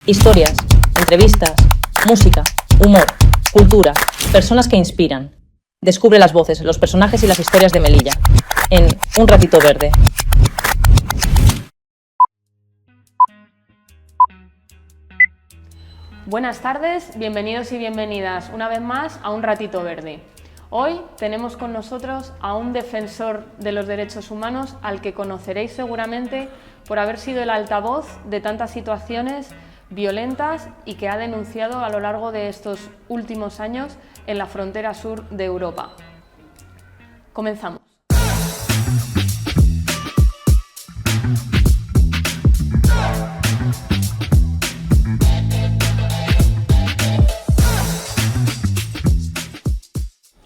Historias, entrevistas, música, humor, cultura, personas que inspiran. Descubre las voces, los personajes y las historias de Melilla en Un Ratito Verde. Buenas tardes, bienvenidos y bienvenidas una vez más a Un Ratito Verde. Hoy tenemos con nosotros a un defensor de los derechos humanos al que conoceréis seguramente por haber sido el altavoz de tantas situaciones violentas y que ha denunciado a lo largo de estos últimos años en la frontera sur de Europa. Comenzamos.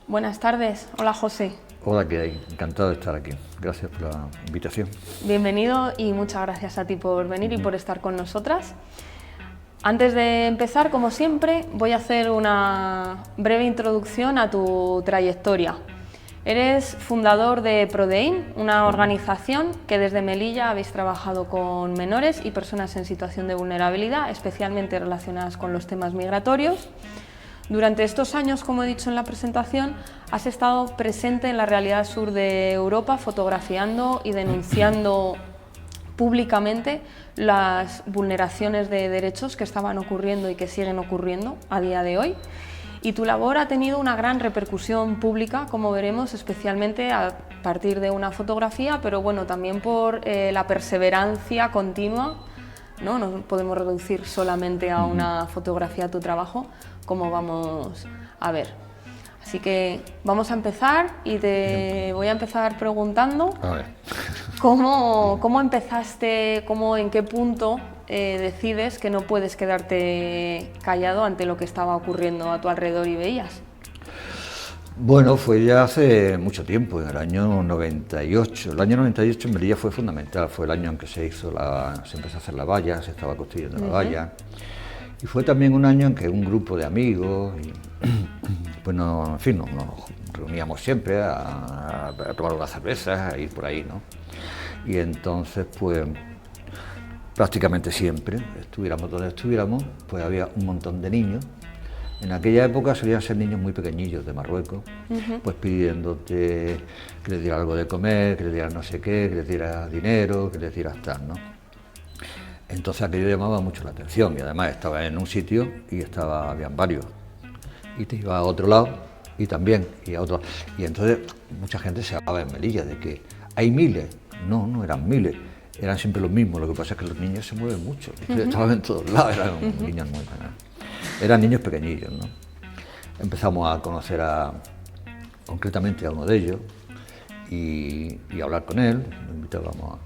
Buenas tardes, hola José. Hola, ¿qué hay? Encantado de estar aquí. Gracias por la invitación. Bienvenido y muchas gracias a ti por venir y por estar con nosotras. Antes de empezar, como siempre, voy a hacer una breve introducción a tu trayectoria. Eres fundador de Prodein, una organización que desde Melilla habéis trabajado con menores y personas en situación de vulnerabilidad, especialmente relacionadas con los temas migratorios. Durante estos años, como he dicho en la presentación, has estado presente en la realidad sur de Europa, fotografiando y denunciando públicamente las vulneraciones de derechos que estaban ocurriendo y que siguen ocurriendo a día de hoy. Y tu labor ha tenido una gran repercusión pública, como veremos, especialmente a partir de una fotografía, pero bueno, también por la perseverancia continua. No podemos reducir solamente a una fotografía tu trabajo, como vamos a ver. Así que vamos a empezar y te voy a empezar preguntando ¿cómo empezaste, en qué punto decides que no puedes quedarte callado ante lo que estaba ocurriendo a tu alrededor y veías? Bueno, fue ya hace mucho tiempo, en el año 98. El año 98 en Melilla fue fundamental, fue el año en que se empezó a hacer la valla, se estaba construyendo la valla. Y fue también un año en que un grupo de amigos, pues nos reuníamos siempre a tomar unas cervezas, a ir por ahí, ¿no? Y entonces, pues, prácticamente siempre, estuviéramos donde estuviéramos, pues había un montón de niños. En aquella época solían ser niños muy pequeñillos de Marruecos, pues pidiéndote que les diera algo de comer, que les diera no sé qué, que les diera dinero, que les diera tal, ¿no? Entonces aquello llamaba mucho la atención y además estaba en un sitio y habían varios. Y te iba a otro lado y también, y a otro. Y entonces mucha gente se hablaba en Melilla de que hay miles. No eran miles, eran siempre los mismos. Lo que pasa es que los niños se mueven mucho. Estaban en todos lados, eran niños muy pequeños. Eran niños pequeñillos, ¿no? Empezamos a conocer concretamente a uno de ellos y a hablar con él, lo invitábamos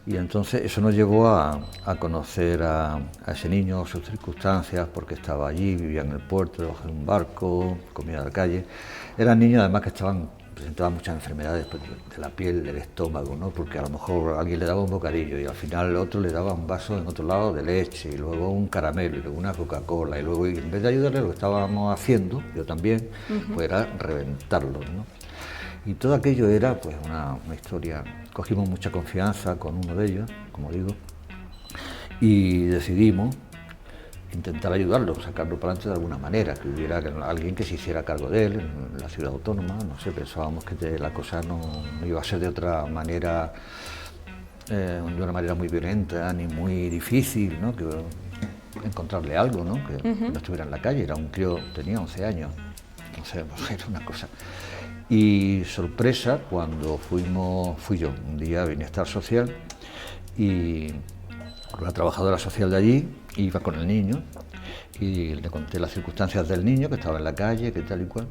y entonces eso nos llevó a conocer a ese niño, sus circunstancias, porque estaba allí, vivía en el puerto, debajo de un barco, comía de la calle. Eran niños además que presentaban muchas enfermedades de la piel, del estómago, ¿no? Porque a lo mejor alguien le daba un bocadillo y al final el otro le daba un vaso en otro lado de leche y luego un caramelo y luego una Coca-Cola y luego en vez de ayudarle lo que estábamos haciendo, yo también, pues era reventarlos, ¿no? Y todo aquello era pues una historia. Cogimos mucha confianza con uno de ellos, como digo, y decidimos intentar ayudarlo, sacarlo para adelante de alguna manera, que hubiera alguien que se hiciera cargo de él en la ciudad autónoma. No sé, pensábamos que la cosa no iba a ser de otra manera, de una manera muy violenta ni muy difícil, ¿no? Que encontrarle algo, ¿no? Que no estuviera en la calle. Era un crío, tenía 11 años, no sé, era una cosa. Y sorpresa, cuando fui yo un día a Bienestar Social y la trabajadora social de allí iba con el niño y le conté las circunstancias del niño, que estaba en la calle, que tal y cual,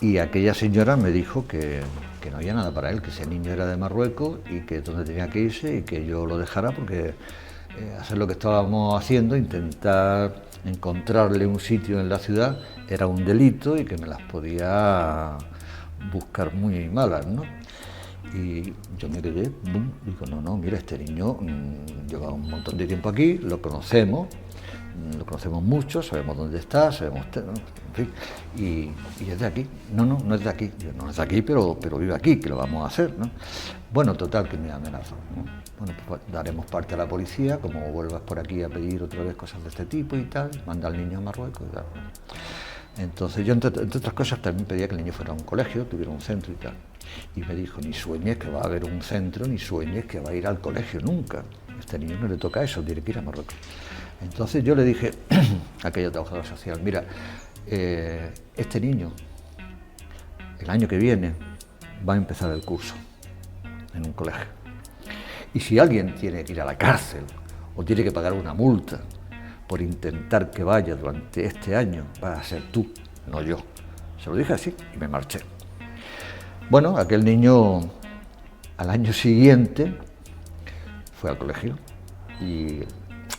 y aquella señora me dijo que no había nada para él, que ese niño era de Marruecos y que donde tenía que irse y que yo lo dejara porque hacer lo que estábamos haciendo, intentar encontrarle un sitio en la ciudad, era un delito y que me las podía buscar muy malas, ¿no? Y yo me quedé, digo, no, mira, este niño lleva un montón de tiempo aquí, lo conocemos mucho, sabemos dónde está, sabemos, en fin, y es de aquí. No es de aquí. Digo, no es de aquí, pero vive aquí, que lo vamos a hacer, ¿no? Bueno, total, que me amenazó, ¿no? bueno, pues daremos parte a la policía, como vuelvas por aquí a pedir otra vez cosas de este tipo y tal, manda al niño a Marruecos y tal. Entonces yo, entre otras cosas, también pedía que el niño fuera a un colegio, tuviera un centro y tal. Y me dijo, ni sueñes que va a haber un centro, ni sueñes que va a ir al colegio, nunca. A este niño no le toca eso, tiene que ir a Marruecos. Entonces yo le dije a aquella trabajadora social, mira, este niño, el año que viene, va a empezar el curso en un colegio. Y si alguien tiene que ir a la cárcel o tiene que pagar una multa por intentar que vaya durante este año, vas a ser tú, no yo. Se lo dije así y me marché. Bueno, aquel niño al año siguiente fue al colegio y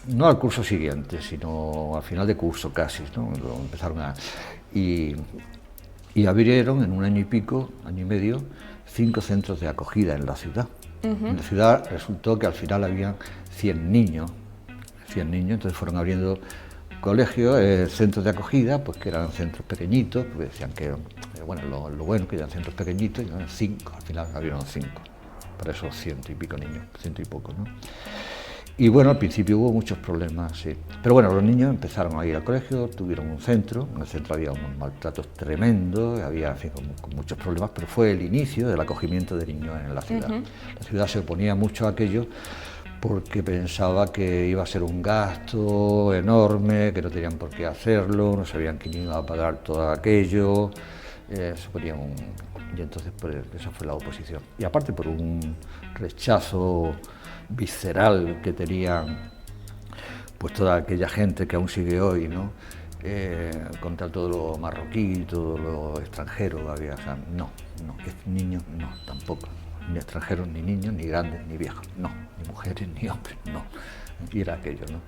no al curso siguiente, sino al final de curso casi, ¿no? Lo empezaron y abrieron en un año y pico, año y medio, 5 centros de acogida en la ciudad. En la ciudad resultó que al final había 100 niños, entonces fueron abriendo colegios, centros de acogida, pues que eran centros pequeñitos, pues decían que, bueno, lo bueno que eran centros pequeñitos, y eran 5, al final abrieron 5, para esos 100 y pico niños, 100 y poco, ¿no? Y bueno, al principio hubo muchos problemas, sí. Pero bueno, los niños empezaron a ir al colegio, tuvieron un centro, en el centro había unos maltratos tremendos, había, en fin, con muchos problemas, pero fue el inicio del acogimiento de niños en la ciudad. La ciudad se oponía mucho a aquello porque pensaba que iba a ser un gasto enorme, que no tenían por qué hacerlo, no sabían quién iba a pagar todo aquello, se ponían y entonces pues, esa fue la oposición. Y aparte por un rechazo visceral que tenían pues toda aquella gente que aún sigue hoy, ¿no? Contra todo lo marroquí, todo lo extranjero, había, o sea, no, niños no, tampoco, ni extranjeros, ni niños, ni grandes, ni viejos, no, ni mujeres, ni hombres, no, y era aquello, ¿no?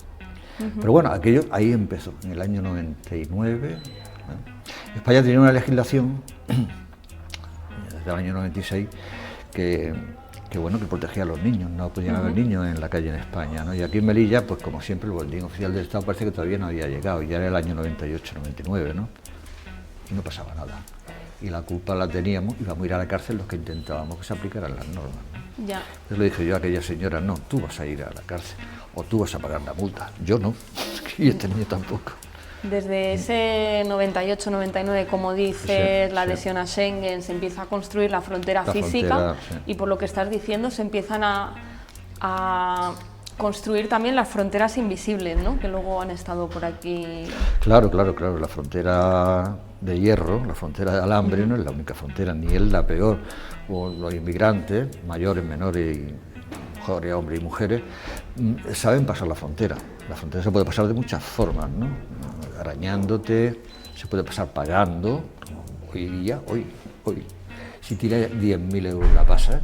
Pero bueno, aquello ahí empezó, en el año 99, ¿no? España tenía una legislación, desde el año 96, que bueno, que protegía a los niños, no podían haber niños en la calle en España, ¿no? Y aquí en Melilla, pues como siempre, el boletín oficial del Estado parece que todavía no había llegado, ya era el año 98-99, ¿no? Y no pasaba nada. Y la culpa la teníamos, íbamos a ir a la cárcel los que intentábamos que se aplicaran las normas, ¿no? Ya. Entonces le dije yo a aquella señora, no, tú vas a ir a la cárcel, o tú vas a pagar la multa, yo no, y este niño tampoco. Desde ese 98-99, como dices, Sí, la sí. adhesión a Schengen, se empieza a construir la frontera física frontera, sí. y por lo que estás diciendo se empiezan a construir también las fronteras invisibles, ¿no? Que luego han estado por aquí. Claro, la frontera de hierro, la frontera de alambre no es la única frontera, ni es la peor. O los inmigrantes, mayores, menores, y jóvenes, hombres y mujeres, saben pasar la frontera. La frontera se puede pasar de muchas formas, ¿no? Arañándote, se puede pasar pagando, hoy, si tienes 10.000 euros la pasas,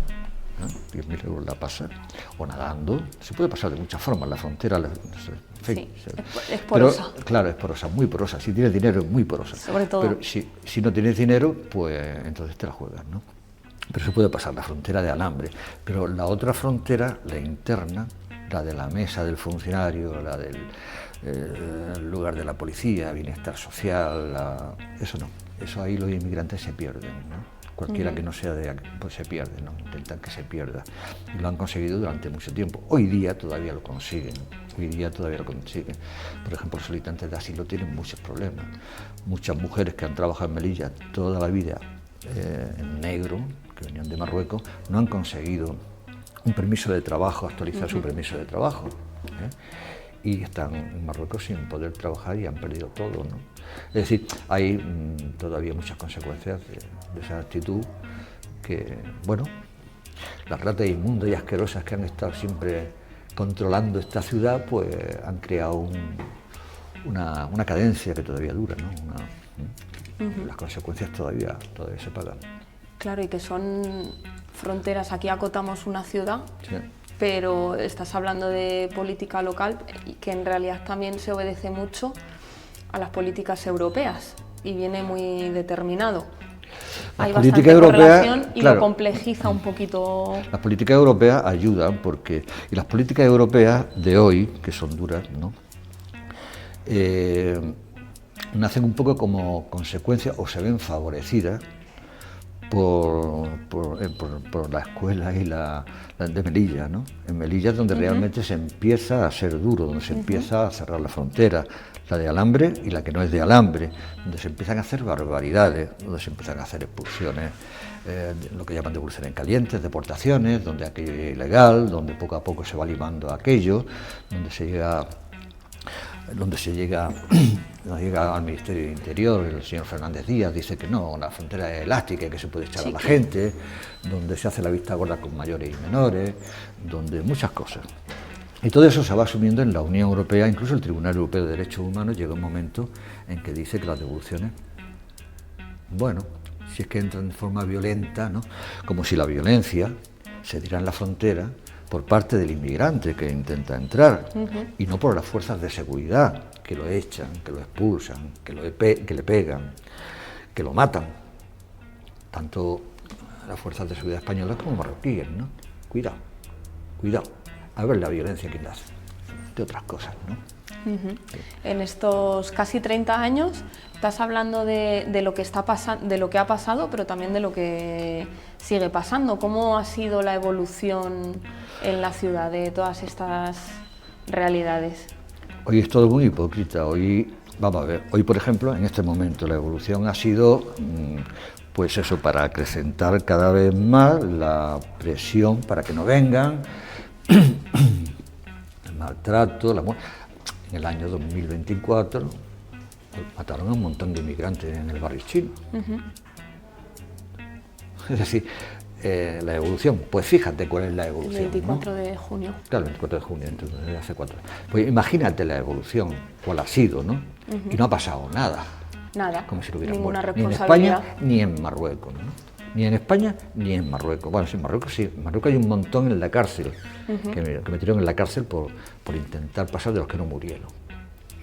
¿no? 10.000 euros la pasas, o nadando, se puede pasar de muchas formas, la frontera, en fin, Sí, es porosa. Pero, claro, es porosa, muy porosa, si tienes dinero es muy porosa. Sobre todo. Pero si no tienes dinero, pues entonces te la juegas, ¿no? Pero se puede pasar la frontera de alambre, pero la otra frontera, la interna, la de la mesa del funcionario, la del lugar de la policía, bienestar social, eso no, eso ahí los inmigrantes se pierden, ¿no? Cualquiera que no sea de aquí, pues se pierde, ¿no? Intentan que se pierda. Y lo han conseguido durante mucho tiempo. Hoy día todavía lo consiguen. Por ejemplo, los solicitantes de asilo tienen muchos problemas. Muchas mujeres que han trabajado en Melilla toda la vida en negro, que venían de Marruecos, no han conseguido un permiso de trabajo, actualizar su permiso de trabajo, y están en Marruecos sin poder trabajar y han perdido todo, ¿no? Es decir, hay todavía muchas consecuencias de esa actitud que, bueno, las ratas inmundas y asquerosas que han estado siempre controlando esta ciudad, pues han creado una cadencia que todavía dura, ¿no? Las consecuencias todavía se pagan. Claro, y que son fronteras, aquí acotamos una ciudad, Sí. pero estás hablando de política local y que en realidad también se obedece mucho a las políticas europeas y viene muy determinado. Hay bastante correlación y claro, lo complejiza un poquito. Las políticas europeas ayudan y las políticas europeas de hoy, que son duras, ¿no? Nacen un poco como consecuencia o se ven favorecidas por la escuela y la de Melilla, ¿no? En Melilla es donde realmente se empieza a ser duro, donde se empieza a cerrar la frontera, la de alambre y la que no es de alambre, donde se empiezan a hacer barbaridades, donde se empiezan a hacer expulsiones, lo que llaman devoluciones calientes, deportaciones, donde aquello es ilegal, donde poco a poco se va limando aquello, donde se llega al Ministerio de Interior, el señor Fernández Díaz dice que no, la frontera es elástica y que se puede echar a la gente, donde se hace la vista gorda con mayores y menores, donde muchas cosas. Y todo eso se va asumiendo en la Unión Europea, incluso el Tribunal Europeo de Derechos Humanos llega un momento en que dice que las devoluciones, bueno, si es que entran de forma violenta, ¿no? Como si la violencia se diera en la frontera por parte del inmigrante que intenta entrar y no por las fuerzas de seguridad que lo echan, que lo expulsan, que le pegan, que lo matan. Tanto las fuerzas de seguridad españolas como marroquíes, ¿no? Cuidado, cuidado. A ver la violencia que le hace, de otras cosas, ¿no? En estos casi 30 años estás hablando de lo que está pasando, de lo que ha pasado, pero también de lo que sigue pasando. ¿Cómo ha sido la evolución en la ciudad de todas estas realidades? Hoy es todo muy hipócrita. Hoy, vamos a ver, hoy por ejemplo, en este momento la evolución ha sido, pues eso, para acrecentar cada vez más la presión para que no vengan, el maltrato, la muerte. En el año 2024 mataron a un montón de inmigrantes en el barrio chino. Es decir, la evolución, pues fíjate cuál es la evolución. El 24 ¿no? de junio. Claro, el 24 de junio, entonces hace 4 años. Pues imagínate la evolución, cuál ha sido, ¿no? Y no ha pasado nada. Nada, Como si lo hubieran ninguna muerto. Ni en responsabilidad. España ni en Marruecos, ¿no? Ni en España ni en Marruecos. Bueno, sí, en Marruecos sí. En Marruecos hay un montón en la cárcel, que metieron en la cárcel por intentar pasar de los que no murieron.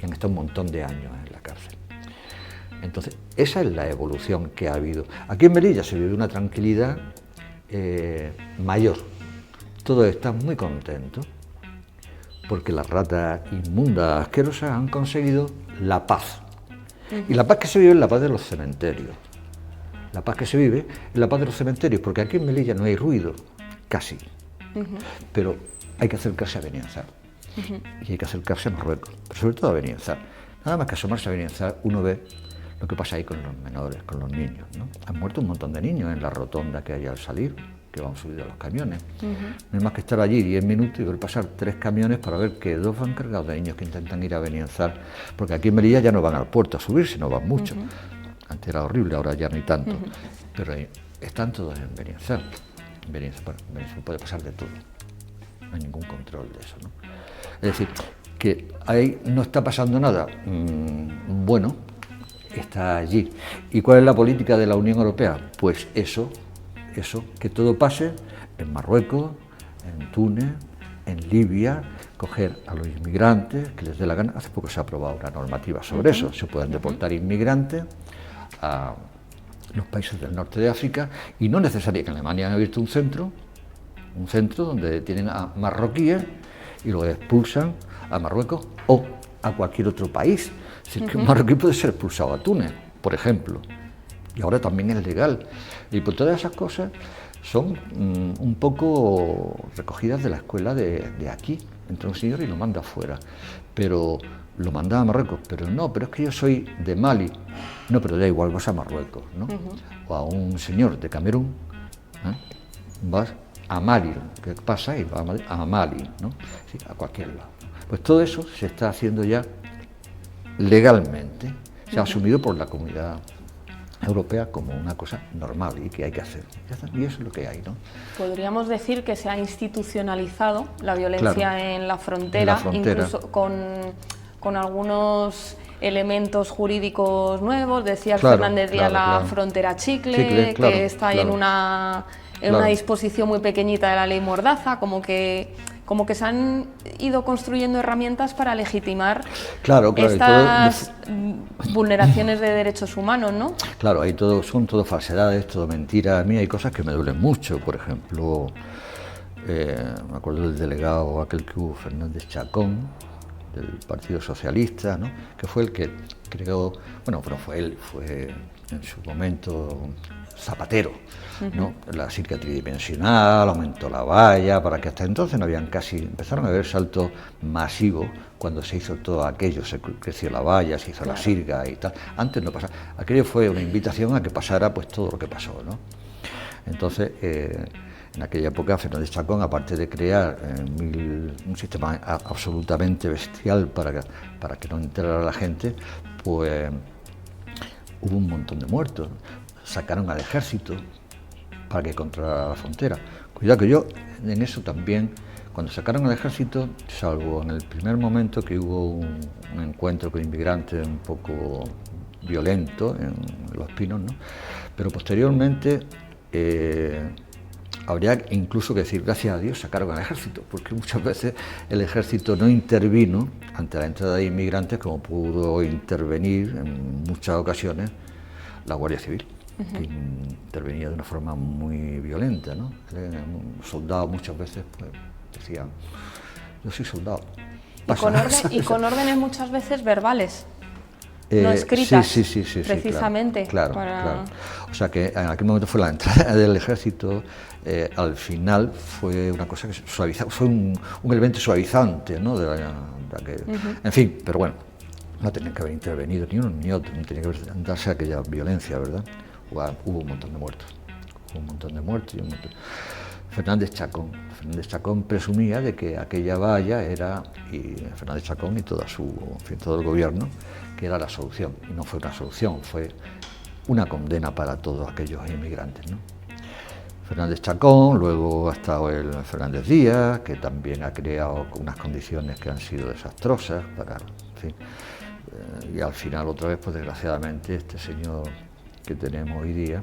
Y han estado un montón de años en la cárcel. Entonces, esa es la evolución que ha habido. Aquí en Melilla se vive una tranquilidad mayor. Todos están muy contentos porque las ratas inmundas, asquerosas, han conseguido la paz. Y la paz que se vive es la paz de los cementerios. La paz que se vive es la paz de los cementerios, porque aquí en Melilla no hay ruido, casi. Pero hay que acercarse a Benianzar. Y hay que acercarse a Marruecos, pero sobre todo a Benianzar. Nada más que asomarse a Benianzar, uno ve lo que pasa ahí con los menores, con los niños, ¿no? Han muerto un montón de niños en la rotonda que hay al salir, que van subidos a los camiones. No hay más que estar allí 10 minutos y ver pasar 3 camiones para ver que 2 van cargados de niños que intentan ir a Benianzar, porque aquí en Melilla ya no van al puerto a subirse, no van mucho. Antes era horrible, ahora ya no hay tanto, pero están todos en Benianzar. En Benianzar puede pasar de todo, no hay ningún control de eso, ¿no? Es decir, que ahí no está pasando nada, bueno, está allí. ¿Y cuál es la política de la Unión Europea? Pues eso, que todo pase en Marruecos, en Túnez, en Libia, coger a los inmigrantes que les dé la gana. Hace poco se ha aprobado una normativa sobre eso, se pueden deportar inmigrantes a los países del norte de África y no necesariamente. En Alemania han abierto un centro donde tienen a marroquíes y los expulsan a Marruecos o a cualquier otro país. Es decir, que un marroquí puede ser expulsado a Túnez, por ejemplo, y ahora también es legal. Y por todas esas cosas son un poco recogidas de la escuela de aquí. Entra un señor y lo manda afuera, pero lo manda a Marruecos, pero es que yo soy de Mali. No, pero da igual, vas a Marruecos, ¿no? O a un señor de Camerún, vas a Mali, ¿qué pasa? Y va a Mali, ¿no? Sí, a cualquier lado. Pues todo eso se está haciendo ya legalmente, se ha asumido por la Comunidad Europea como una cosa normal y que hay que hacer. Y eso es lo que hay, ¿no? Podríamos decir que se ha institucionalizado la violencia en la frontera, incluso con algunos elementos jurídicos nuevos. Decías, Fernández Díaz, la frontera chicle, que está ahí en una disposición muy pequeñita de la ley Mordaza, como que se han ido construyendo herramientas para legitimar estas vulneraciones de derechos humanos, ¿no? Claro, ahí son todo falsedades, todo mentiras. A mí hay cosas que me duelen mucho, por ejemplo, me acuerdo del delegado aquel que hubo, Fernández Chacón, del Partido Socialista, ¿no? Que fue el que creó, bueno, pero fue en su momento Zapatero, ¿no? La sirca tridimensional, aumentó la valla, para que hasta entonces no habían empezaron a haber saltos masivos cuando se hizo todo aquello, se creció la valla, se hizo la sirga y tal. Antes no pasaba, aquello fue una invitación a que pasara pues todo lo que pasó, ¿no? Entonces, en aquella época Fernández Chacón, aparte de crear un sistema absolutamente bestial para que no entrara la gente, pues hubo un montón de muertos. Sacaron al ejército para que controlara la frontera. Cuidado que yo en eso también, cuando sacaron al ejército, salvo en el primer momento que hubo un encuentro con inmigrantes un poco violento en Los Pinos, ¿no? Pero posteriormente habría incluso que decir gracias a Dios sacaron al ejército, porque muchas veces el ejército no intervino ante la entrada de inmigrantes como pudo intervenir en muchas ocasiones la Guardia Civil, que intervenía de una forma muy violenta, ¿no? Un soldado muchas veces pues, decían, yo soy soldado. Y con órdenes muchas veces verbales. No escritas, sí, precisamente. Claro. O sea que en aquel momento fue la entrada del ejército, al final fue una cosa que suavizó, fue un elemento suavizante, ¿no? En fin, pero bueno, no tenían que haber intervenido ni uno ni otro, no tenía que haber darse aquella violencia, ¿verdad? Hubo un montón de muertos, Fernández Chacón presumía de que aquella valla era, y Fernández Chacón y todo el gobierno, que era la solución, y no fue una solución, fue una condena para todos aquellos inmigrantes, ¿no? Fernández Chacón, luego ha estado el Fernández Díaz, que también ha creado unas condiciones que han sido desastrosas, en fin, y al final otra vez, pues desgraciadamente, este señor que tenemos hoy día,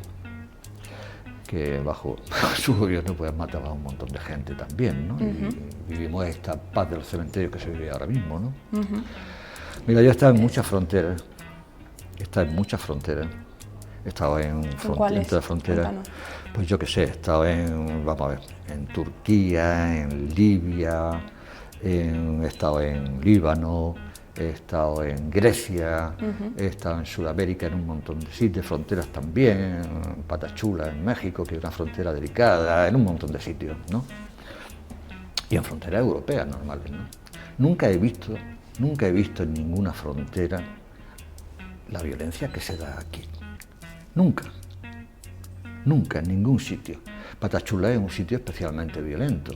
que bajo su gobierno pues mataba a un montón de gente también, ¿no? Y vivimos esta paz de los cementerios que se vive ahora mismo, ¿no? Mira, yo he estado en muchas fronteras, he estado en fronteras, pues yo qué sé, he estado en Turquía, en Libia, he estado en Líbano, he estado en Grecia, he estado en Sudamérica en un montón de sitios, fronteras también, en Patachula, en México, que es una frontera delicada, en un montón de sitios, ¿no? Y en fronteras europeas normales, ¿no? Nunca he visto en ninguna frontera la violencia que se da aquí. Nunca, en ningún sitio. Patachula es un sitio especialmente violento.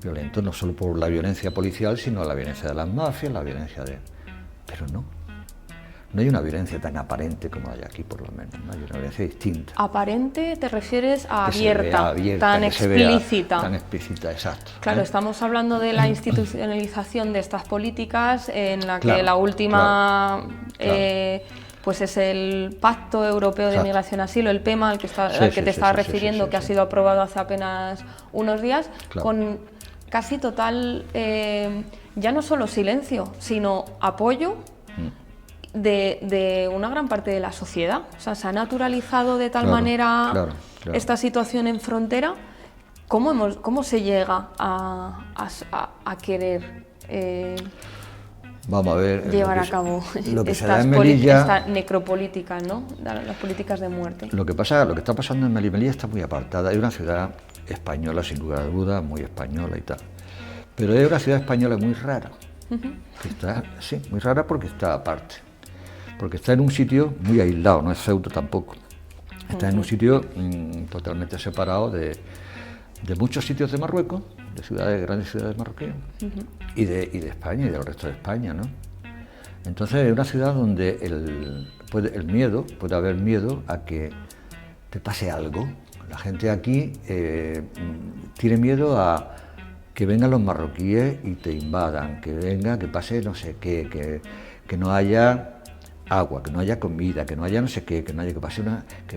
Violento no solo por la violencia policial, sino la violencia de las mafias, Pero no hay una violencia tan aparente como hay aquí, por lo menos, ¿no? Hay una violencia distinta. ¿Aparente te refieres a abierta, tan explícita? Tan explícita, exacto. Claro, estamos hablando de la institucionalización de estas políticas, en la que la última... pues es el Pacto Europeo de Migración y Asilo, el PEMA, al que te estaba refiriendo, que ha sido aprobado hace apenas unos días, con casi total, ya no solo silencio, sino apoyo de una gran parte de la sociedad. O sea, se ha naturalizado de tal manera esta situación en frontera. ¿Cómo se llega a querer Vamos a ver, llevar a cabo esta necropolítica, ¿no? Las políticas de muerte? Lo que está pasando en Melilla está muy apartada. Es una ciudad española, sin lugar a dudas, muy española y tal. Pero es una ciudad española muy rara. Muy rara porque está aparte. Porque está en un sitio muy aislado, no es Ceuta tampoco. Está en un sitio totalmente separado de muchos sitios de Marruecos, de grandes ciudades marroquíes, y de España y del resto de España, ¿no? Entonces es una ciudad donde puede haber miedo a que te pase algo. La gente aquí tiene miedo a que vengan los marroquíes y te invadan, que pase no sé qué, que no haya agua, que no haya comida, que no haya no sé qué, que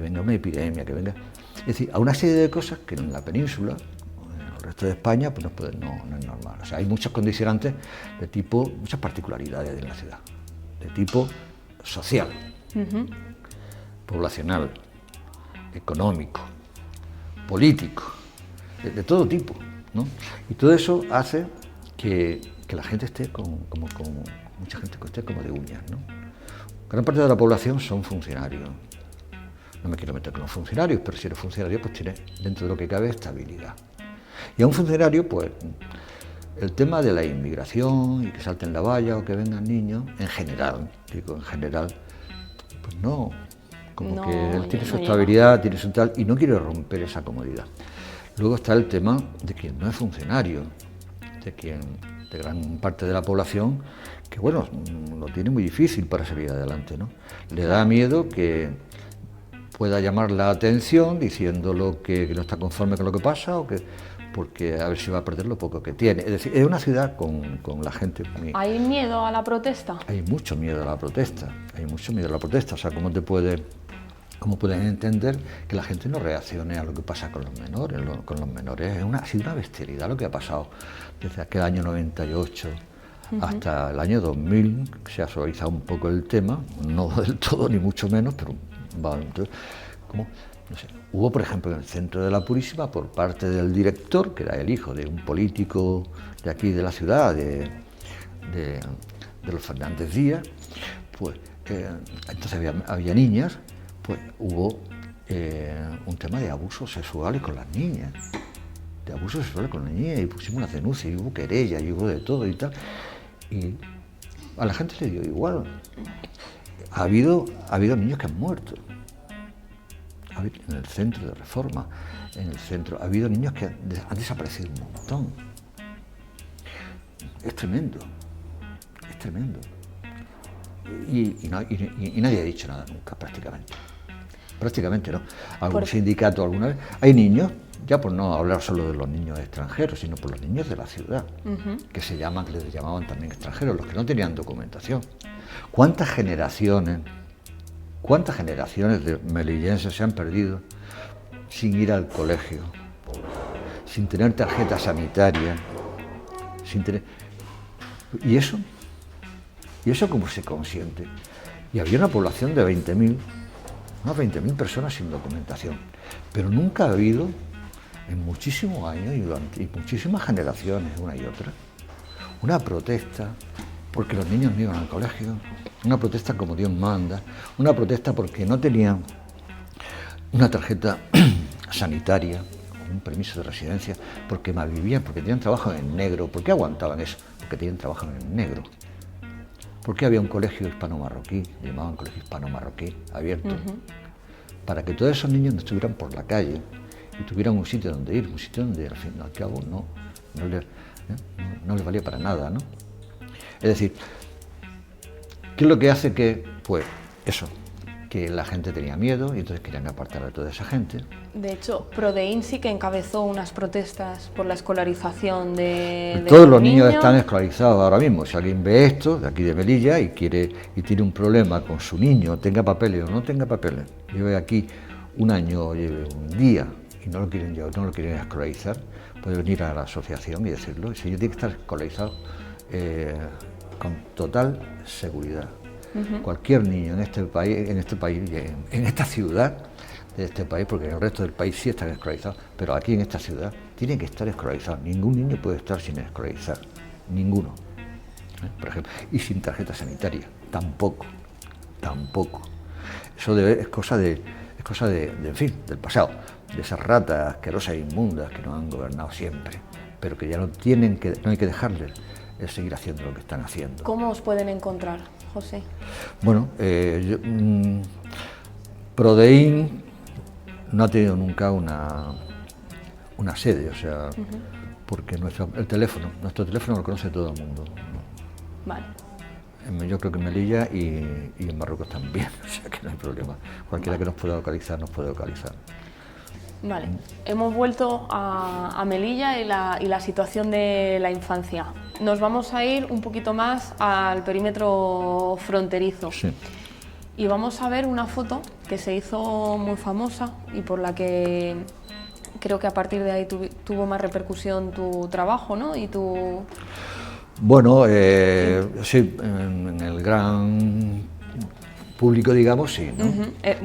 venga una epidemia, Es decir, a una serie de cosas que en la península, en el resto de España, pues no es normal. O sea, hay muchos condicionantes muchas particularidades en la ciudad, de tipo social, poblacional, económico, político, de todo tipo, ¿no? Y todo eso hace que que la gente esté mucha gente que esté como de uñas, ¿no? Gran parte de la población son funcionarios. No me quiero meter con los funcionarios, pero si eres funcionario, pues tienes dentro de lo que cabe estabilidad. Y a un funcionario, pues, el tema de la inmigración y que salten la valla o que vengan niños, en general, digo en general, pues no, como que él tiene su estabilidad, tiene su tal, y no quiere romper esa comodidad. Luego está el tema de quien no es funcionario, de gran parte de la población, que bueno, lo tiene muy difícil para salir adelante, ¿no? Le da miedo que pueda llamar la atención diciendo que no está conforme con lo que pasa o porque a ver si va a perder lo poco que tiene. Es decir, es una ciudad con la gente muy... ¿Hay miedo a la protesta? Hay mucho miedo a la protesta, o sea, ¿cómo pueden entender que la gente no reaccione a lo que pasa con los menores? Ha sido una bestialidad lo que ha pasado desde aquel año 98 hasta el año 2000, que se ha suavizado un poco el tema, no del todo ni mucho menos, pero entonces, no sé, hubo por ejemplo en el centro de la Purísima por parte del director, que era el hijo de un político de aquí de la ciudad, de los Fernández Díaz, pues entonces había niñas, pues hubo un tema de abusos sexuales con las niñas, y pusimos una denuncia, y hubo querella, y hubo de todo y tal, y a la gente le dio igual. Ha habido niños que han muerto. En el centro de Reforma, ha habido niños que han desaparecido un montón. Es tremendo. Y nadie ha dicho nada nunca, prácticamente no. Algún sindicato alguna vez. Hay niños, ya por no hablar solo de los niños extranjeros, sino por los niños de la ciudad, que les llamaban también extranjeros, los que no tenían documentación. ¿Cuántas generaciones de melillenses se han perdido sin ir al colegio, sin tener tarjeta sanitaria, ¿Y eso cómo se consiente? Y había una población de 20.000, unas 20.000 personas sin documentación, pero nunca ha habido, en muchísimos años y muchísimas generaciones, una y otra, una protesta porque los niños no iban al colegio, una protesta como Dios manda, una protesta porque no tenían una tarjeta sanitaria, un permiso de residencia, porque malvivían, porque tenían trabajo en negro. ¿Por qué aguantaban eso? Porque tenían trabajo en negro. Porque había un colegio hispano-marroquí, llamaban colegio hispano-marroquí, abierto, para que todos esos niños no estuvieran por la calle y tuvieran un sitio donde ir, un sitio donde al fin y al cabo no les valía para nada, ¿no? Es decir, ¿qué es lo que hace que, pues, eso, que la gente tenía miedo y entonces querían apartar a toda esa gente? De hecho, Prodeín sí que encabezó unas protestas por la escolarización de todos los niños están escolarizados ahora mismo. Si alguien ve esto, de aquí de Melilla, y tiene un problema con su niño, tenga papeles o no tenga papeles, lleve aquí un año o lleve un día y no lo quieren escolarizar, puede venir a la asociación y decirlo. El señor tiene que estar escolarizado con total seguridad. Cualquier niño en este país, en esta ciudad de este país, porque en el resto del país sí están escolarizados, pero aquí en esta ciudad tiene que estar escolarizado. Ningún niño puede estar sin escolarizar, ninguno. Por ejemplo, y sin tarjeta sanitaria, tampoco. Eso es cosa de, en fin, del pasado, de esas ratas asquerosas e inmundas que nos han gobernado siempre, pero que ya no hay que dejarles seguir haciendo lo que están haciendo. ¿Cómo os pueden encontrar, José? Bueno, Prodeín no ha tenido nunca una sede, o sea, porque nuestro teléfono lo conoce todo el mundo. Vale. Yo creo que en Melilla y en Marruecos también, o sea que no hay problema. Cualquiera que nos pueda localizar, nos puede localizar. Vale, hemos vuelto a Melilla y la situación de la infancia. Nos vamos a ir un poquito más al perímetro fronterizo. Sí. Y vamos a ver una foto que se hizo muy famosa y por la que creo que a partir de ahí tuvo más repercusión tu trabajo, ¿no? Y tu... Bueno, sí, en el gran público, digamos, sí, ¿no?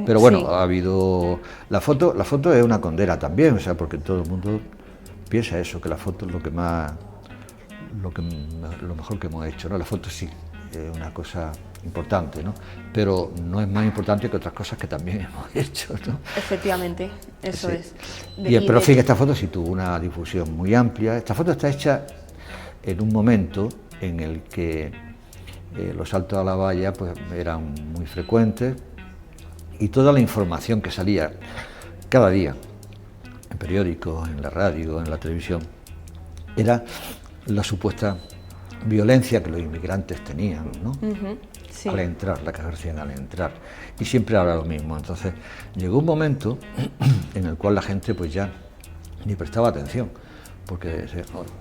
Pero bueno, sí. Ha habido... La foto es una condena también, o sea, porque todo el mundo piensa eso, que la foto es lo que más lo mejor que hemos hecho, ¿no? La foto sí, es una cosa importante, ¿no? Pero no es más importante que otras cosas que también hemos hecho, ¿no? Efectivamente, eso Sí. es. Pero sí que esta foto sí tuvo una difusión muy amplia. Esta foto está hecha en un momento en el que los saltos a la valla pues, eran muy frecuentes y toda la información que salía cada día en periódicos, en la radio, en la televisión, era la supuesta violencia que los inmigrantes tenían, ¿no? Sí. Al entrar, la que ejercían al entrar. Y siempre era lo mismo. Entonces, llegó un momento en el cual la gente pues ya ni prestaba atención, porque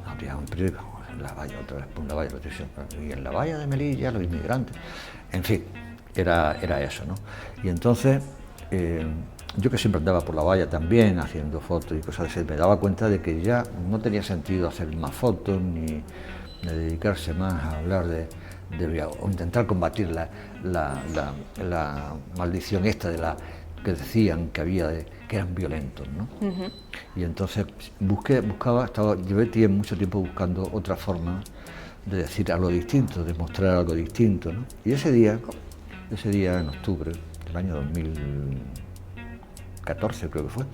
habría un periódico, en la valla, otra vez, la valla de la televisión, y en la valla de Melilla, los inmigrantes. En fin, era eso, ¿no? Y entonces, yo que siempre andaba por la valla también, haciendo fotos y cosas así, me daba cuenta de que ya no tenía sentido hacer más fotos, ni dedicarse más a hablar o intentar combatir la maldición esta de que decían que había, que eran violentos, ¿no? Y entonces llevé mucho tiempo buscando otra forma de decir algo distinto, de mostrar algo distinto, ¿no? Y ese día en octubre del año 2014 creo que fue,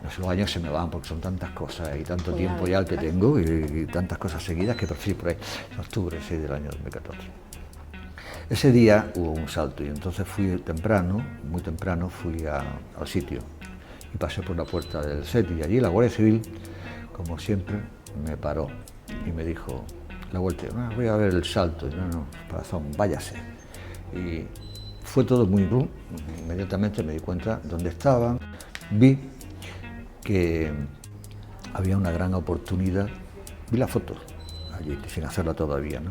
no sé, los años se me van porque son tantas cosas y tanto tiempo ya el que tengo y tantas cosas seguidas que prefiero por ahí, en octubre, sí, del año 2014. Ese día hubo un salto y entonces fui muy temprano fui al sitio y pasé por la puerta del set y allí la Guardia Civil, como siempre, me paró y me dijo, la vuelta, voy a ver el salto, y no, corazón, váyase. Y fue todo muy boom, inmediatamente me di cuenta dónde estaban, vi que había una gran oportunidad, vi la foto allí, sin hacerla todavía, ¿no?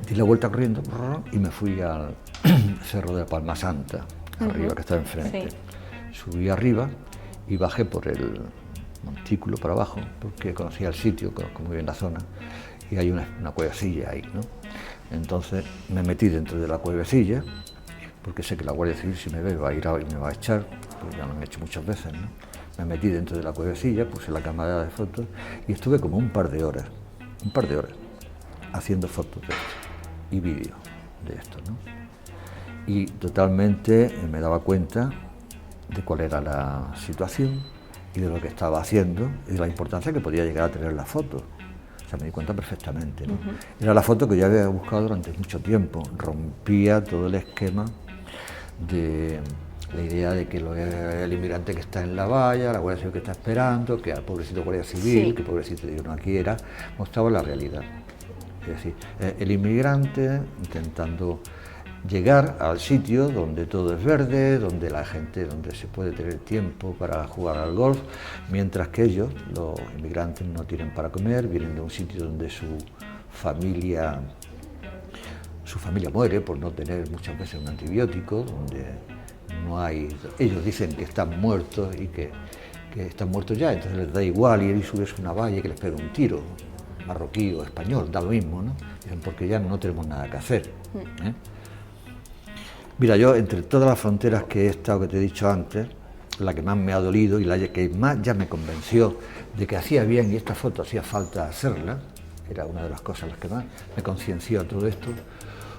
Di la vuelta corriendo y me fui al Cerro de Palma Santa, arriba, que está enfrente. Sí. Subí arriba y bajé por el montículo para abajo, porque conocía el sitio, conozco muy bien la zona, y hay una cuevecilla ahí, ¿no? Entonces me metí dentro de la cuevecilla, porque sé que la Guardia Civil si me ve va a ir y me va a echar, porque ya lo han hecho muchas veces, ¿no? Me metí dentro de la cuevecilla, puse la cámara de fotos y estuve como un par de horas, haciendo fotos de esto y vídeos de esto, ¿no? Y totalmente me daba cuenta de cuál era la situación y de lo que estaba haciendo y de la importancia que podía llegar a tener la foto. O sea, me di cuenta perfectamente, ¿no? Era la foto que yo había buscado durante mucho tiempo, rompía todo el esquema de la idea de que el inmigrante que está en la valla, la Guardia Civil que está esperando, que al pobrecito Guardia Civil, Sí. que pobrecito Dios no quiera, mostraba la realidad. Es decir, el inmigrante intentando llegar al sitio donde todo es verde, donde se puede tener tiempo para jugar al golf, mientras que ellos, los inmigrantes, no tienen para comer, vienen de un sitio donde su familia muere por no tener muchas veces un antibiótico, donde no hay, ellos dicen que están muertos y que están muertos ya, entonces les da igual ir y subirse una valla y que les pegue un tiro, marroquí o español, da lo mismo, ¿no? Dicen, porque ya no tenemos nada que hacer, ¿eh? Mira, yo entre todas las fronteras que he estado, que te he dicho antes, la que más me ha dolido y la que más ya me convenció de que hacía bien y esta foto hacía falta hacerla, era una de las cosas las que más me concienció a todo esto,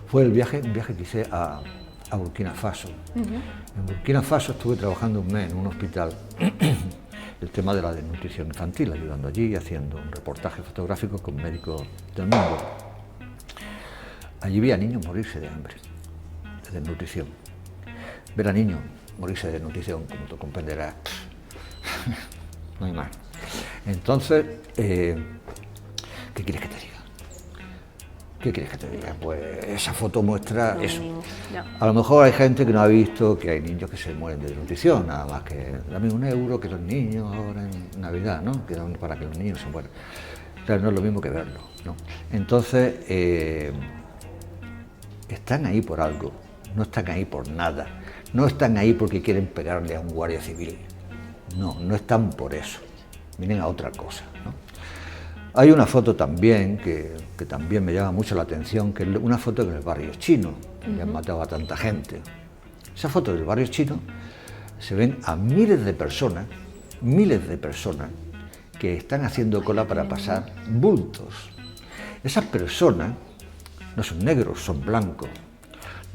fue un viaje que hice a Burkina Faso. En Burkina Faso estuve trabajando un mes en un hospital, el tema de la desnutrición infantil, ayudando allí, haciendo un reportaje fotográfico con médicos del mundo. Allí vi a niños morirse de hambre, de desnutrición. Ver a niños morirse de desnutrición, como tú comprenderás, no hay más. Entonces, ¿qué quieres que te diga? ¿Qué quieres que te diga? Pues esa foto muestra eso. A lo mejor hay gente que no ha visto que hay niños que se mueren de desnutrición, nada más que dame €1 que los niños ahora en Navidad, ¿no? Que dan para que los niños se mueran. Claro, no es lo mismo que verlo, ¿no? Entonces, están ahí por algo, no están ahí por nada, no están ahí porque quieren pegarle a un guardia civil, no están por eso, vienen a otra cosa, ¿no? Hay una foto también que también me llama mucho la atención, que es una foto en el barrio chino, donde han matado a tanta gente. Esa foto del barrio chino se ven a miles de personas que están haciendo cola para pasar bultos, Esas personas no son negros, son blancos.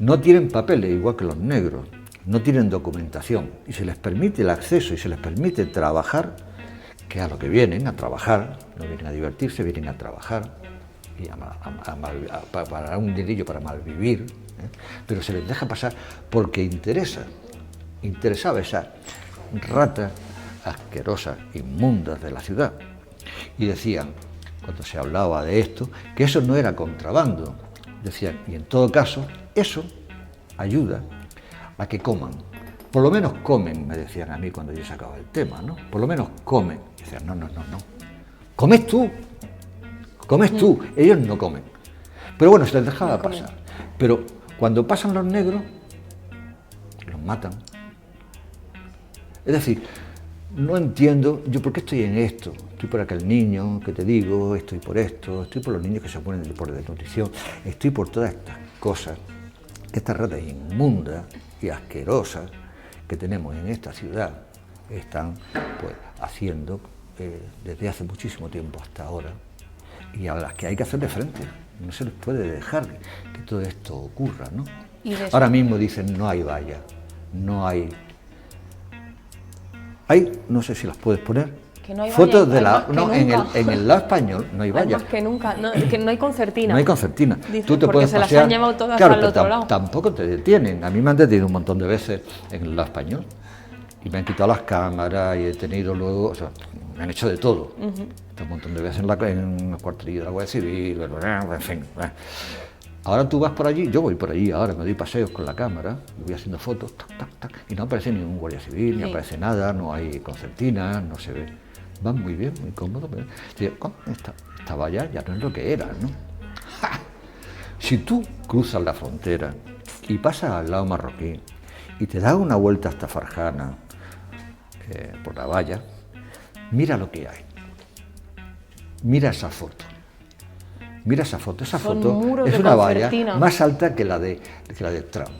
No tienen papeles igual que los negros, no tienen documentación y se les permite el acceso y se les permite trabajar, que es a lo que vienen, a trabajar, no vienen a divertirse, vienen a trabajar y para un dinerillo para malvivir, pero se les deja pasar porque interesaba esa ratas asquerosas, inmundas de la ciudad. Y decían, cuando se hablaba de esto, que eso no era contrabando. Decían, y en todo caso, eso ayuda a que coman. Por lo menos comen, me decían a mí cuando yo sacaba el tema, ¿no? Por lo menos comen. Y decían, no. Comes tú. Ellos no comen. Pero bueno, se les dejaba pasar. Pero cuando pasan los negros, los matan. Es decir, no entiendo yo por qué estoy en esto. Estoy por aquel niño que te digo, estoy por esto, estoy por los niños que se ponen por desnutrición, estoy por todas estas cosas, estas ratas inmundas y asquerosas que tenemos en esta ciudad están pues haciendo desde hace muchísimo tiempo hasta ahora y a las que hay que hacerle frente. No se les puede dejar que todo esto ocurra, ¿no? Ahora mismo dicen no hay valla, no hay... no sé si las puedes poner, que no hay fotos valla, de la... No, en el lado español no hay valla. Más que nunca, que no hay concertina. No hay concertina. Dices, Tú te porque puedes se pasear, las han llevado todas claro, al otro lado. Tampoco te detienen. A mí me han detenido un montón de veces en el lado español y me han quitado las cámaras y he tenido luego... O sea, me han hecho de todo. Un montón de veces en los cuartelillos de la Guardia Civil, en fin... Ahora tú vas por allí, yo voy por allí, ahora me doy paseos con la cámara y voy haciendo fotos, y no aparece ningún guardia civil, ni aparece nada, no hay concertinas, no se ve. Van muy bien, muy cómodos. Esta valla ya no es lo que era, ¿no? ¡Ja! Si tú cruzas la frontera y pasas al lado marroquí y te das una vuelta hasta Farjana por la valla, mira lo que hay. Mira esa foto. Mira esa foto es una valla más alta que la de Trump.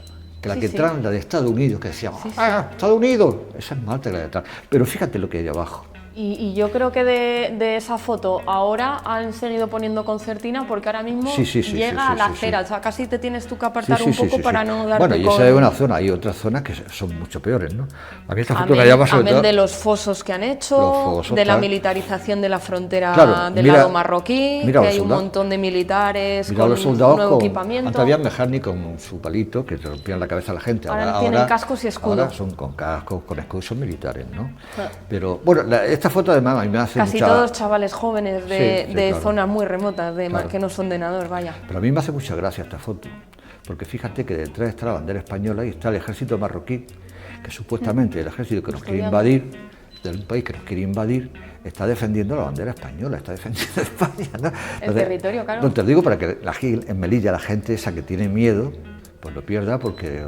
La de Estados Unidos, que decíamos, Estados Unidos, esa es más alta que la de Trump. Pero fíjate lo que hay abajo. Y yo creo que de esa foto ahora han seguido poniendo concertina porque ahora mismo llega a la acera, o sea, casi te tienes tú que apartar un poco para no darte Bueno, y esa es una zona, hay otras zonas que son mucho peores, ¿no? A mí esta foto que hay abajo... Amén de los fosos que han hecho, de la militarización de la frontera del lado marroquí, que hay un montón de militares con nuevo equipamiento. Antes había Mejani con su palito, que rompían la cabeza a la gente. Ahora tienen cascos y escudos. Ahora son con cascos, con escudos, son militares, ¿no? Pero, bueno, esta foto además a mí me hace casi todos chavales jóvenes de zonas muy remotas, que no son de Nador, vaya. Pero a mí me hace mucha gracia esta foto, porque fíjate que detrás está la bandera española y está el ejército marroquí, que supuestamente el ejército que nos quiere invadir, del país que nos quiere invadir, está defendiendo la bandera española, está defendiendo España, ¿no? El territorio, claro. No te lo digo para que en Melilla la gente esa que tiene miedo, pues lo pierda porque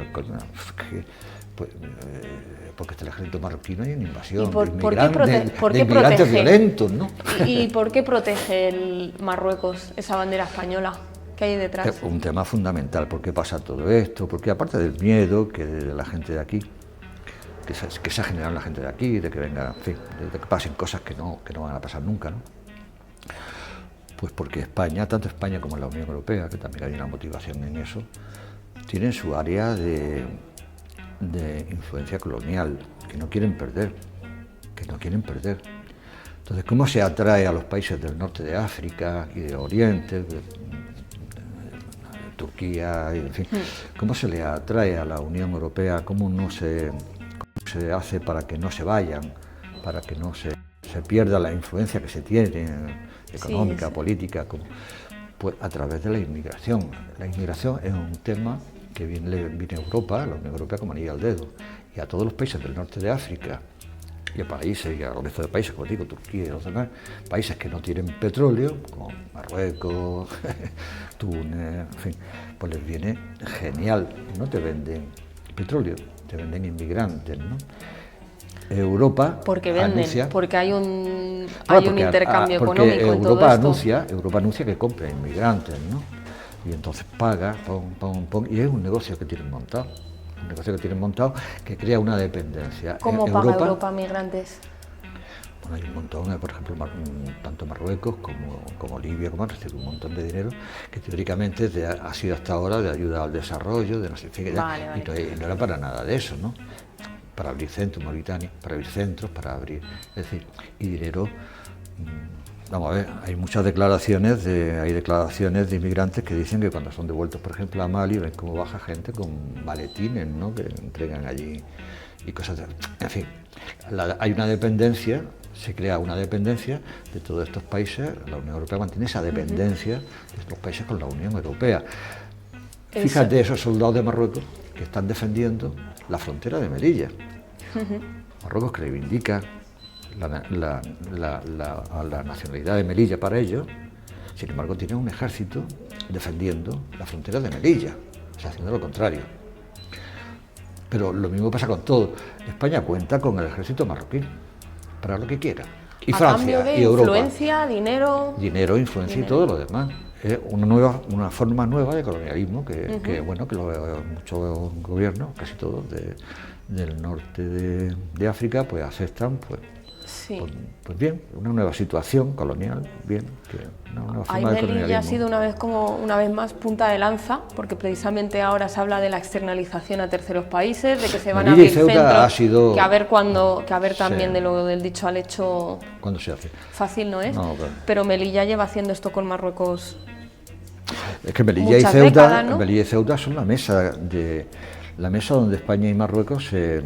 está el ejército marroquí, no hay una invasión de inmigrantes violentos, ¿no? ¿Y por qué protege el Marruecos esa bandera española? ¿Qué hay detrás? Es un tema fundamental, ¿por qué pasa todo esto? Porque aparte del miedo que de la gente de aquí, que se ha generado en la gente de aquí, de que venga, en fin, de que pasen cosas que no van a pasar nunca, ¿no? Pues porque España, tanto España como la Unión Europea, que también hay una motivación en eso, tienen su área de influencia colonial, que no quieren perder. Entonces, ¿cómo se atrae a los países del norte de África y de Oriente, de Turquía, en fin, cómo se le atrae a la Unión Europea, cómo se hace para que no se vayan, para que no se pierda la influencia que se tiene, económica, política, pues a través de la inmigración. La inmigración es un tema que viene a Europa, a la Unión Europea, como anillo al dedo, y a todos los países del norte de África, y a países, y a los resto de países, como digo, Turquía y los demás, países que no tienen petróleo, como Marruecos, Túnez, en fin, pues les viene genial, no te venden petróleo, te venden inmigrantes, ¿no? Europa porque venden, anuncia, porque hay un intercambio económico en todo esto. Europa anuncia que compra inmigrantes, ¿no? Y entonces paga, y es un negocio que tienen montado. Que crea una dependencia. ¿Cómo paga Europa migrantes? Bueno, hay un montón, por ejemplo, tanto Marruecos como Libia, como han recibido un montón de dinero que teóricamente ha sido hasta ahora de ayuda al desarrollo, de no sé qué, Vale. y no era para nada de eso, ¿no? Para abrir centros, Mauritania, para abrir centros, para abrir, es decir, y dinero. Vamos a ver, hay muchas declaraciones de inmigrantes que dicen que cuando son devueltos, por ejemplo, a Mali, ven cómo baja gente con maletines, ¿no?, que entregan allí y cosas de... En fin, hay una dependencia, se crea una dependencia de todos estos países, la Unión Europea mantiene esa dependencia de estos países con la Unión Europea. Fíjate, esos soldados de Marruecos que están defendiendo la frontera de Melilla. Marruecos, que reivindica la nacionalidad de Melilla para ellos, sin embargo tiene un ejército defendiendo la frontera de Melilla, o sea, haciendo lo contrario. Pero lo mismo pasa con todo. España cuenta con el ejército marroquí para lo que quiera. Y a Francia cambio de y Europa. influencia, dinero... Dinero, influencia y todo lo demás. Es una forma nueva de colonialismo que bueno, que muchos gobiernos, casi todos del norte de África, pues aceptan, pues bien, una nueva situación colonial, bien, una nueva forma de colonialismo. Melilla ha sido una vez más punta de lanza, porque precisamente ahora se habla de la externalización a terceros países, de que se van a abrir centros, que a ver también de lo del dicho al hecho. ¿Cuándo se hace? Fácil no es, No, pero Melilla lleva haciendo esto con Marruecos. Es que Melilla y Ceuta, décadas, ¿no? Melilla y Ceuta son la mesa donde España y Marruecos se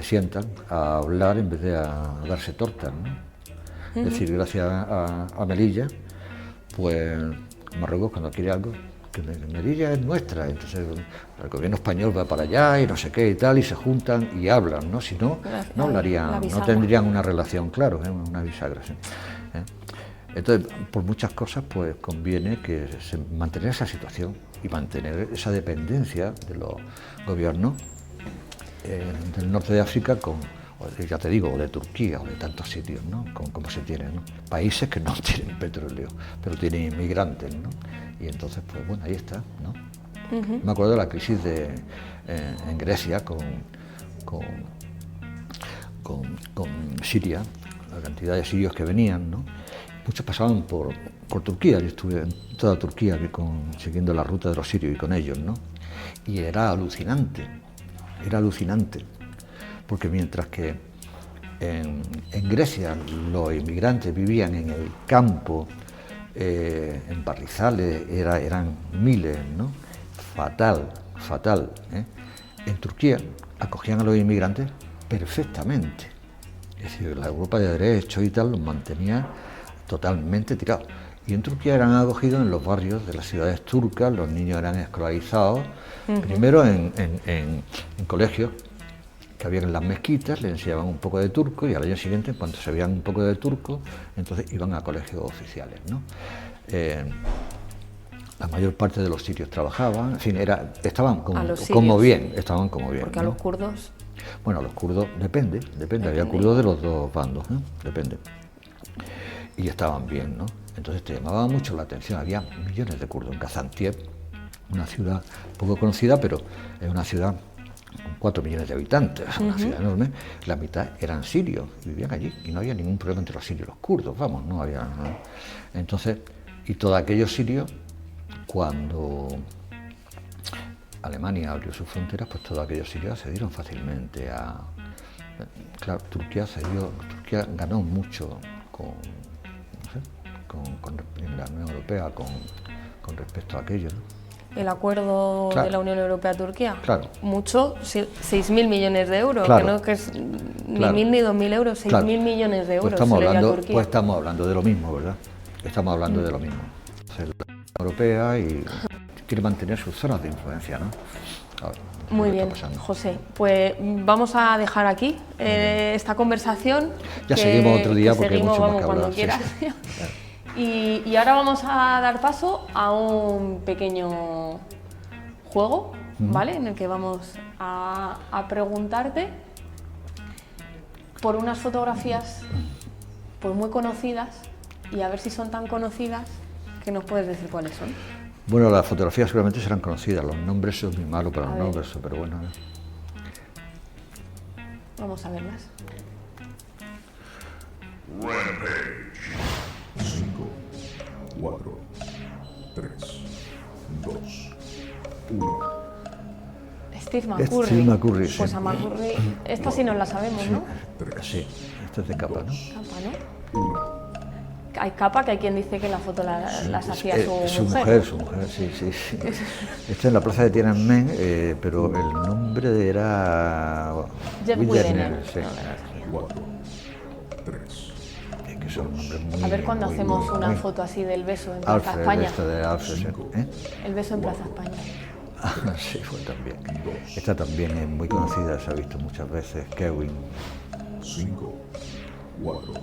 sientan a hablar en vez de a darse tortas, ¿no? Es decir, gracias a Melilla, pues Marruecos cuando quiere algo, que Melilla es nuestra, entonces el gobierno español va para allá y no sé qué y tal, y se juntan y hablan, ¿no? Si no, no hablarían, no tendrían una relación, claro, una bisagra, ¿sí? Entonces, por muchas cosas, pues conviene que mantener esa situación y mantener esa dependencia de los gobiernos del norte de África ya te digo, o de Turquía o de tantos sitios, ¿no? Como se tiene, ¿no? Países que no tienen petróleo, pero tienen inmigrantes, ¿no? Y entonces, pues bueno, ahí está, ¿no? Me acuerdo de la crisis en Grecia con Siria, la cantidad de sirios que venían, ¿no? Muchos pasaban por Turquía, yo estuve en toda Turquía siguiendo la ruta de los sirios y con ellos, ¿no? Y era alucinante, porque mientras que en Grecia los inmigrantes vivían en el campo, en barrizales, eran miles, ¿no? Fatal, ¿eh? En Turquía acogían a los inmigrantes perfectamente, es decir, la Europa de derecho y tal los mantenía totalmente tirados. Y en Turquía eran acogidos en los barrios de las ciudades turcas, los niños eran escolarizados, primero en colegios que había en las mezquitas, les enseñaban un poco de turco y al año siguiente, cuando se veían un poco de turco, entonces iban a colegios oficiales, ¿no? La mayor parte de los sirios trabajaban, en fin, estaban como bien. Porque ¿no? a los kurdos... Bueno, a los kurdos depende, había kurdos de los dos bandos, ¿no? Depende. Y estaban bien, ¿no? Entonces te llamaba mucho la atención, había millones de kurdos en Gaziantep, una ciudad poco conocida, pero es una ciudad con 4 millones de habitantes, una ciudad enorme, la mitad eran sirios, vivían allí, y no había ningún problema entre los sirios y los kurdos, vamos, no había nada. Entonces, y todos aquellos sirios, cuando Alemania abrió sus fronteras, pues todos aquellos sirios accedieron fácilmente a... Claro, Turquía ganó mucho en la Unión Europea con respecto a aquello, ¿no? El acuerdo de la Unión Europea-Turquía, mucho, 6.000 millones de euros, que no es que es ni 1.000 ni 2.000 euros, 6.000 millones de euros. Pues estamos hablando de lo mismo, ¿verdad? Estamos hablando de lo mismo. La Unión Europea y quiere mantener sus zonas de influencia, ¿no? Ahora, muy bien, José, pues vamos a dejar aquí esta conversación. Ya seguimos otro día porque hay mucho más que hablar. Cuando quieras. Sí. Y ahora vamos a dar paso a un pequeño juego, ¿vale? En el que vamos a preguntarte por unas fotografías pues muy conocidas y a ver si son tan conocidas que nos puedes decir cuáles son. Bueno, las fotografías seguramente serán conocidas, los nombres son muy malos para los nombres, pero bueno. Vamos a verlas. Rampage. 5, 4, 3, 2, 1. Steve McCurry. Steve McCurry, sí. Pues a McCurry, esta sí nos la sabemos, ¿no? Sí, esto es de capa, ¿no? Capa, ¿no? Hay capa, que hay quien dice que la foto las hacía su mujer, sí. Esto en la plaza de Tiananmen, pero el nombre era... Jeff Wildener. Sí. 4, 3. Es que son nombres muy... A ver cuando muy, hacemos muy, una muy... foto así del beso en Plaza Alfred, España. esto de Alfred, ¿eh? El beso en Plaza España. Sí, fue también. Esta también es muy conocida, se ha visto muchas veces, Kevin. 5, 4.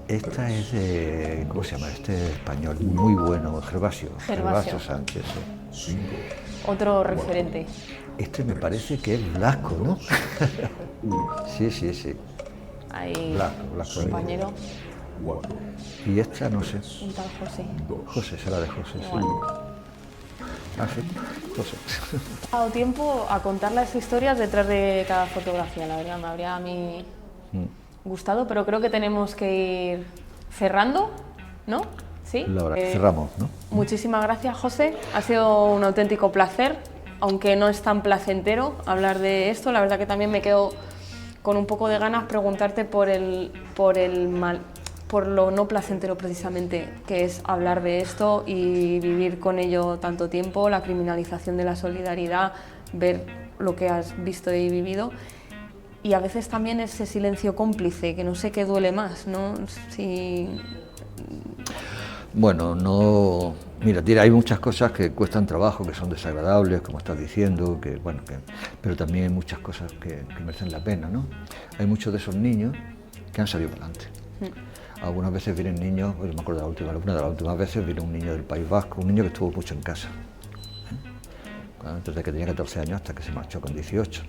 Esta es de, ¿cómo se llama? Este es español, muy bueno, Gervasio Sánchez. Sí. 5. Otro referente. Este me parece que es Blasco, ¿no? Sí. Ahí, Blasco. compañero, 4. Y esta, no sé. un tal José. José, será de José, sí. Ah, sí, José. Ha dado tiempo a contar las historias detrás de cada fotografía, la verdad, me habría a mí gustado, pero creo que tenemos que ir cerrando, ¿no? ¿Sí? Laura, cerramos, ¿no? Muchísimas gracias, José. Ha sido un auténtico placer, aunque no es tan placentero hablar de esto. La verdad que también me quedo con un poco de ganas preguntarte por lo no placentero precisamente, que es hablar de esto y vivir con ello tanto tiempo, la criminalización de la solidaridad, ver lo que has visto y vivido. Y a veces también ese silencio cómplice, que no sé qué duele más, ¿no? Bueno, no... Mira, hay muchas cosas que cuestan trabajo, que son desagradables, como estás diciendo, pero también hay muchas cosas que merecen la pena, ¿no? Hay muchos de esos niños que han salido para adelante. Algunas veces vienen niños, yo me acuerdo una de las últimas veces vino un niño del País Vasco, un niño que estuvo mucho en casa, desde que tenía 14 años hasta que se marchó con 18.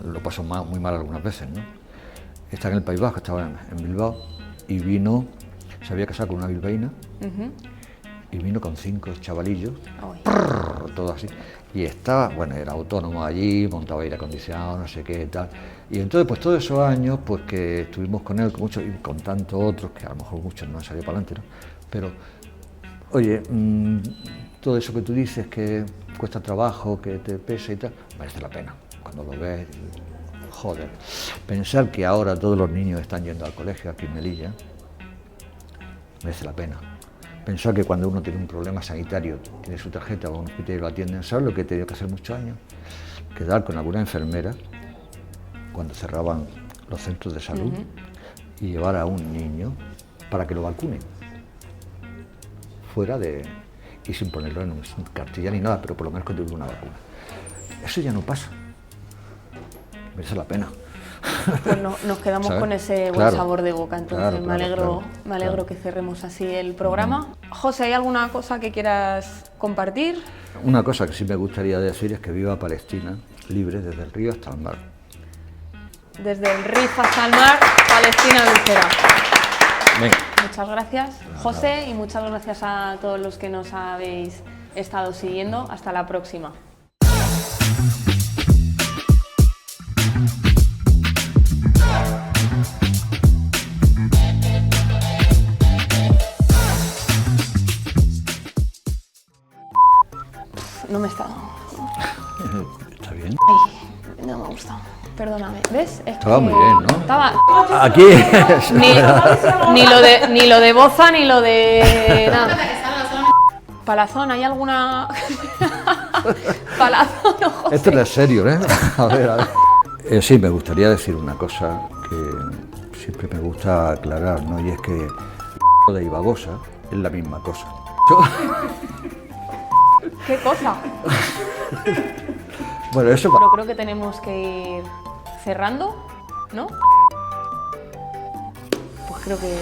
Lo pasó muy mal algunas veces, ¿no? Estaba en el País Vasco, estaba en Bilbao y vino, se había casado con una bilbaína y vino con 5 chavalillos, todo así. Y estaba, bueno, era autónomo allí, montaba aire acondicionado, no sé qué, tal. Y entonces, pues todos esos años, pues que estuvimos con él, con muchos y con tantos otros, que a lo mejor muchos no han salido para adelante, ¿no? Pero, oye, todo eso que tú dices que cuesta trabajo, que te pesa y tal, merece la pena. Cuando lo ves, joder. Pensar que ahora todos los niños están yendo al colegio aquí en Melilla, merece la pena. Pensar que cuando uno tiene un problema sanitario, tiene su tarjeta, va a un hospital y lo atienden, ¿sabes lo que he tenido que hacer muchos años? Quedar con alguna enfermera cuando cerraban los centros de salud y llevar a un niño para que lo vacunen. Fuera de... y sin ponerlo en un cartilla ni nada, pero por lo menos que tuviera una vacuna. Eso ya no pasa. Merece la pena. Pues nos quedamos ¿sabes? con ese buen sabor de boca, entonces me alegro que cerremos así el programa. José, ¿hay alguna cosa que quieras compartir? Una cosa que sí me gustaría decir es que viva Palestina, libre desde el río hasta el mar. Desde el Rif hasta el mar, Palestina lucera. Venga. Muchas gracias, José, y muchas gracias a todos los que nos habéis estado siguiendo. Hasta la próxima. No me está... Está bien. Ay, no me ha gustado. Perdóname. ¿Ves? Estaba muy bien, ¿no? Estaba... Aquí. Ni lo de Boza ni lo de... nada. Palazón, ¿hay alguna...? Palazón, no, José. Esto no es serio, ¿eh? A ver. Sí, me gustaría decir una cosa que siempre me gusta aclarar, ¿no? Y es que de Ibagosa es la misma cosa. ¿Qué cosa? Bueno, eso... Pero creo que tenemos que ir cerrando, ¿no? Pues creo que...